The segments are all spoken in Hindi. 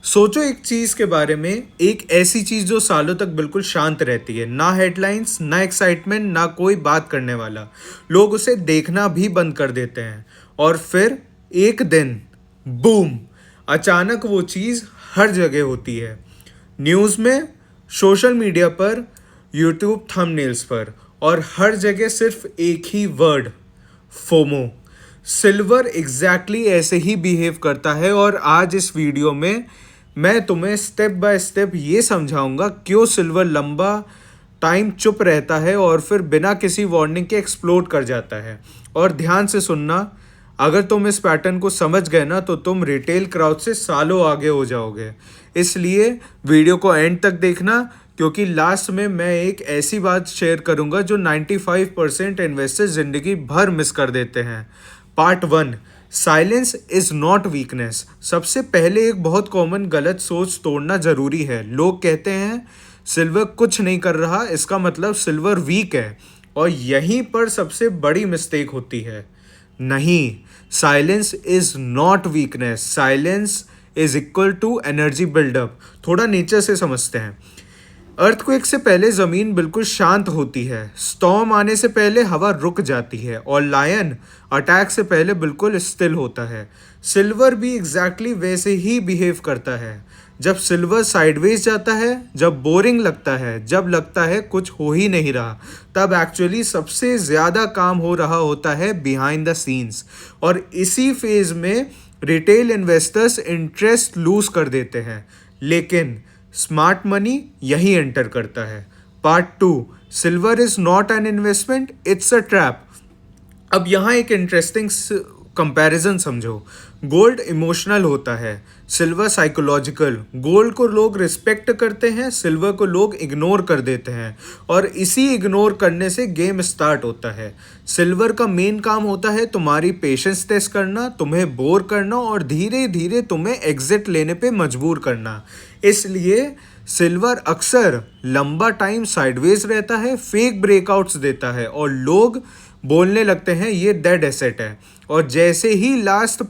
सोचो एक चीज के बारे में, एक ऐसी चीज जो सालों तक बिल्कुल शांत रहती है, ना हेडलाइंस ना एक्साइटमेंट ना कोई बात करने वाला। लोग उसे देखना भी बंद कर देते हैं और फिर एक दिन बूम, अचानक वो चीज हर जगह होती है। न्यूज़ में, सोशल मीडिया पर, यूट्यूब थंबनेल्स पर, और हर जगह सिर्फ एक ही वर्ड, फोमो। सिल्वर एग्जैक्टली ऐसे ही बिहेव करता है और आज इस वीडियो में मैं तुम्हें स्टेप बाय स्टेप ये समझाऊंगा क्यों सिल्वर लंबा टाइम चुप रहता है और फिर बिना किसी वार्निंग के एक्सप्लोड कर जाता है। और ध्यान से सुनना, अगर तुम इस पैटर्न को समझ गए ना तो तुम रिटेल क्राउड से सालों आगे हो जाओगे। इसलिए वीडियो को एंड तक देखना, क्योंकि लास्ट में मैं एक ऐसी बात शेयर करूंगा जो 95% इन्वेस्टर्स जिंदगी भर मिस कर देते हैं। Part 1, silence is not weakness. सबसे पहले एक बहुत कॉमन गलत सोच तोड़ना जरूरी है। लोग कहते हैं सिल्वर कुछ नहीं कर रहा, इसका मतलब सिल्वर वीक है, और यहीं पर सबसे बड़ी मिस्टेक होती है। नहीं, silence is not weakness, silence is equal to energy buildup. थोड़ा नीचे से समझते हैं। अर्थक्वेक से पहले ज़मीन बिल्कुल शांत होती है, स्टॉर्म आने से पहले हवा रुक जाती है, और लायन अटैक से पहले बिल्कुल स्टिल होता है। सिल्वर भी एग्जैक्टली वैसे ही बिहेव करता है। जब सिल्वर साइडवेज जाता है, जब बोरिंग लगता है, जब लगता है कुछ हो ही नहीं रहा, तब एक्चुअली सबसे ज़्यादा काम हो रहा होता है बिहाइंड द सीन्स। और इसी फेज में रिटेल इन्वेस्टर्स इंटरेस्ट लूज कर देते हैं, लेकिन स्मार्ट मनी यही एंटर करता है। Part 2, silver is not an investment, it's a trap. अब यहाँ एक इंटरेस्टिंग कंपैरिजन समझो। गोल्ड इमोशनल होता है, सिल्वर साइकोलॉजिकल। गोल्ड को लोग रिस्पेक्ट करते हैं, सिल्वर को लोग इग्नोर कर देते हैं, और इसी इग्नोर करने से गेम स्टार्ट होता है। सिल्वर का मेन काम होता है तुम्हारी पेशेंस टेस्ट करना, तुम्हें बोर करना और धीरे धीरे तुम्हें एग्जिट लेने पे मजबूर करना। इसलिए सिल्वर अक्सर लंबा टाइम साइडवेज रहता है, फेक ब्रेकआउट्स देता है, और लोग बोलने लगते हैं ये डेड एसेट है। और जैसे ही लास्ट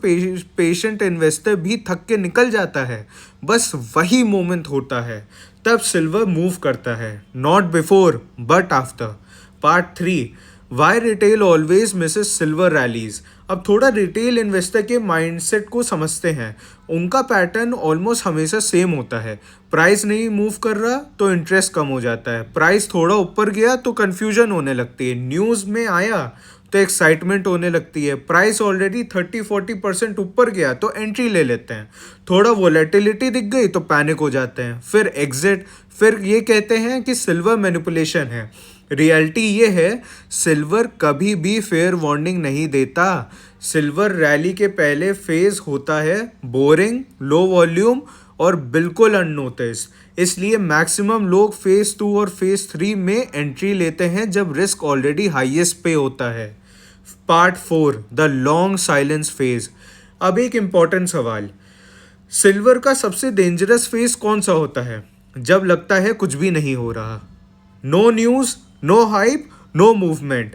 पेशेंट इन्वेस्टर भी थक के निकल जाता है, बस वही मोमेंट होता है, तब सिल्वर मूव करता है। Not before but after. Part 3, why retail always misses silver rallies. अब थोड़ा रिटेल इन्वेस्टर के माइंडसेट को समझते हैं। उनका पैटर्न ऑलमोस्ट हमेशा सेम होता है। प्राइस नहीं मूव कर रहा तो इंटरेस्ट कम हो जाता है, प्राइस थोड़ा ऊपर गया तो कन्फ्यूजन होने लगती है, न्यूज़ में आया तो एक्साइटमेंट होने लगती है, प्राइस ऑलरेडी 30-40% ऊपर गया तो एंट्री ले लेते हैं, थोड़ा वोलेटिलिटी दिख गई तो पैनिक हो जाते हैं, फिर एग्जिट। फिर ये कहते हैं कि सिल्वर मैनिपुलेशन है। रियलिटी ये है, सिल्वर कभी भी फेयर वार्निंग नहीं देता। सिल्वर रैली के पहले फेज होता है बोरिंग, लो वॉल्यूम और बिल्कुल अननोटिस। इसलिए मैक्सिमम लोग फेज 2 और फेज 3 में एंट्री लेते हैं जब रिस्क ऑलरेडी हाईएस्ट पे होता है। Part 4, the long silence phase. अब एक इम्पॉर्टेंट सवाल, सिल्वर का सबसे डेंजरस फेज कौन सा होता है? जब लगता है कुछ भी नहीं हो रहा, no news, no hype, no movement.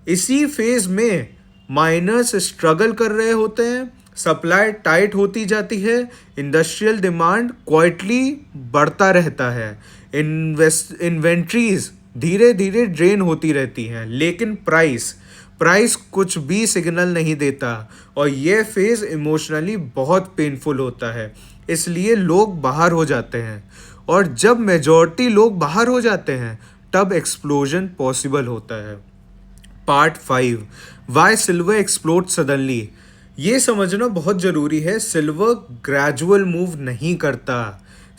इसी फेज में माइनर्स स्ट्रगल कर रहे होते हैं, सप्लाई टाइट होती जाती है, इंडस्ट्रियल डिमांड क्वाइटली बढ़ता रहता है, इन्वेंट्रीज धीरे धीरे ड्रेन होती रहती हैं, लेकिन प्राइस कुछ भी सिग्नल नहीं देता। और ये फेज इमोशनली बहुत पेनफुल होता है, इसलिए लोग बाहर हो जाते हैं, और जब मेजॉरिटी लोग बाहर हो जाते हैं तब एक्सप्लोजन पॉसिबल होता है। Part 5, why silver explode suddenly. ये समझना बहुत ज़रूरी है, सिल्वर ग्रेजुअल मूव नहीं करता,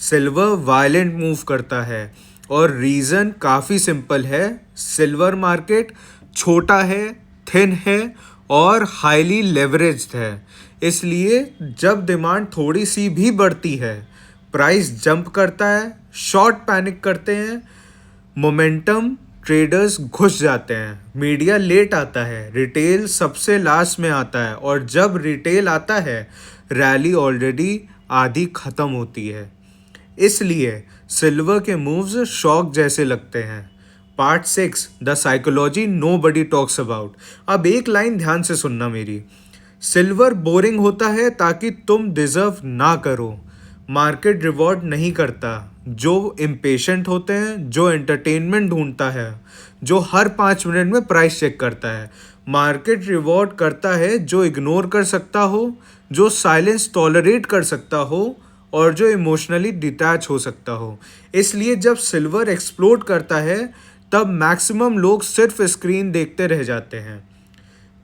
सिल्वर वायलेंट मूव करता है। और रीज़न काफ़ी सिंपल है, सिल्वर मार्केट छोटा है, थिन है और हाईली लेवरेज्ड है। इसलिए जब डिमांड थोड़ी सी भी बढ़ती है, प्राइस जंप करता है, शॉर्ट पैनिक करते हैं, मोमेंटम ट्रेडर्स घुस जाते हैं, मीडिया लेट आता है, रिटेल सबसे लास्ट में आता है, और जब रिटेल आता है रैली ऑलरेडी आधी ख़त्म होती है। इसलिए सिल्वर के मूव्स शॉक जैसे लगते हैं। Part 6, the psychology nobody talks about. अब एक लाइन ध्यान से सुनना मेरी, सिल्वर बोरिंग होता है ताकि तुम डिजर्व ना करो, मार्केट रिवॉर्ड नहीं करता जो इम्पेशेंट होते हैं, जो एंटरटेनमेंट ढूंढता है, जो हर 5 मिनट में प्राइस चेक करता है। मार्केट रिवॉर्ड करता है जो इग्नोर कर सकता हो, जो साइलेंस टॉलरेट कर सकता हो और जो इमोशनली डिटैच हो सकता हो। इसलिए जब सिल्वर एक्सप्लोड करता है तब मैक्सिमम लोग सिर्फ स्क्रीन देखते रह जाते हैं।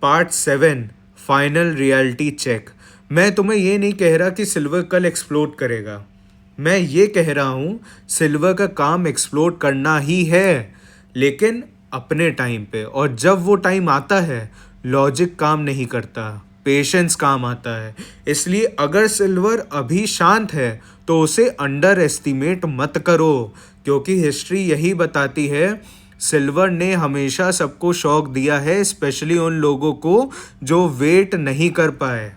Part 7, final reality check. मैं तुम्हें ये नहीं कह रहा कि सिल्वर कल एक्सप्लोड करेगा, मैं ये कह रहा हूँ सिल्वर का काम एक्सप्लोड करना ही है, लेकिन अपने टाइम पे। और जब वो टाइम आता है लॉजिक काम नहीं करता, पेशेंस काम आता है। इसलिए अगर सिल्वर अभी शांत है तो उसे अंडर एस्टिमेट मत करो, क्योंकि हिस्ट्री यही बताती है सिल्वर ने हमेशा सबको शॉक दिया है, स्पेशली उन लोगों को जो वेट नहीं कर पाए।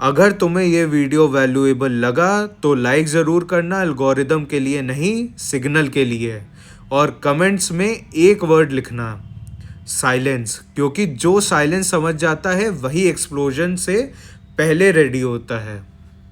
अगर तुम्हें ये वीडियो वैल्यूएबल लगा तो लाइक ज़रूर करना, एल्गोरिदम के लिए नहीं, सिग्नल के लिए। और कमेंट्स में एक वर्ड लिखना, साइलेंस, क्योंकि जो साइलेंस समझ जाता है वही एक्सप्लोजन से पहले रेडी होता है।